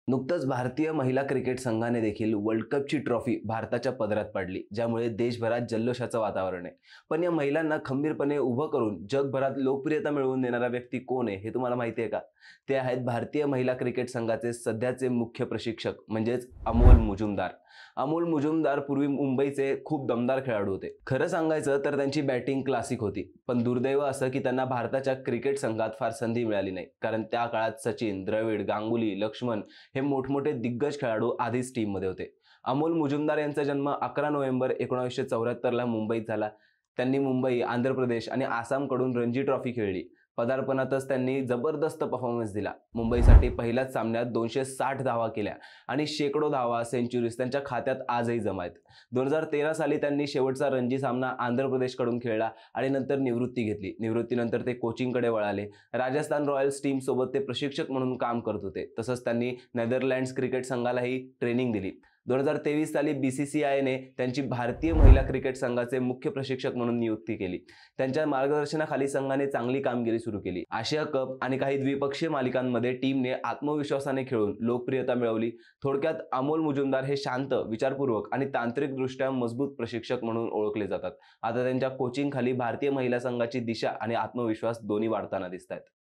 नुकतंच भारतीय महिला क्रिकेट संघाने देखील वर्ल्ड कपची ट्रॉफी भारताच्या पदरात पाडली, ज्यामुळे देशभरात जल्लोषाचं वातावरण आहे. पण या महिलांना खंबीरपणे उभं करून जगभरात लोकप्रियता मिळवून देणारा व्यक्ती कोण आहे हे तुम्हाला माहिती आहे का? ते आहेत भारतीय महिला क्रिकेट संघाचे सध्याचे मुख्य प्रशिक्षक म्हणजेच अमोल मुजुमदार. अमोल मुजुमदार पूर्वी मुंबईचे खूप दमदार खेळाडू होते. खरं सांगायचं तर त्यांची बॅटिंग क्लासिक होती, पण दुर्दैव असं की त्यांना भारताच्या क्रिकेट संघात फार संधी मिळाली नाही, कारण त्या काळात सचिन, द्रविड, गांगुली, लक्ष्मण हे मोठमोठे दिग्गज खेळाडू आधीच टीममध्ये होते. अमोल मुजुमदार यांचा जन्म 11 नोव्हेंबर 1974 मुंबईत झाला. त्यांनी मुंबई, आंध्र प्रदेश आणि आसामकडून रणजी ट्रॉफी खेळली. पदार्पणातच त्यांनी जबरदस्त परफॉर्मन्स दिला. मुंबईसाठी पहिल्याच सामन्यात 260 धावा केल्या आणि शेकडो धावा, सेंचुरीज त्यांच्या खात्यात आजही जमा आहेत. 2013 साली त्यांनी शेवटचा रणजी सामना आंध्र प्रदेशकडून खेळला आणि नंतर निवृत्ती घेतली. निवृत्तीनंतर ते कोचिंगकडे वळाले. राजस्थान रॉयल्स टीमसोबत ते प्रशिक्षक म्हणून काम करत होते. तसंच त्यांनी नेदरलँड्स क्रिकेट संघालाही ट्रेनिंग दिली. 2023 साली BCCIने त्यांची भारतीय महिला क्रिकेट संघाचे मुख्य प्रशिक्षक म्हणून नियुक्ती केली. त्यांच्या मार्गदर्शनाखाली संघाने चांगली कामगिरी सुरू केली. आशिया कप आणि काही द्विपक्षीय मालिकांमध्ये टीमने आत्मविश्वासाने खेळून लोकप्रियता मिळवली. थोडक्यात अमोल मुजुमदार हे शांत, विचारपूर्वक आणि तांत्रिकदृष्ट्या मजबूत प्रशिक्षक म्हणून ओळखले जातात. आता त्यांच्या कोचिंगखाली भारतीय महिला संघाची दिशा आणि आत्मविश्वास दोन्ही वाढताना दिसत आहेत.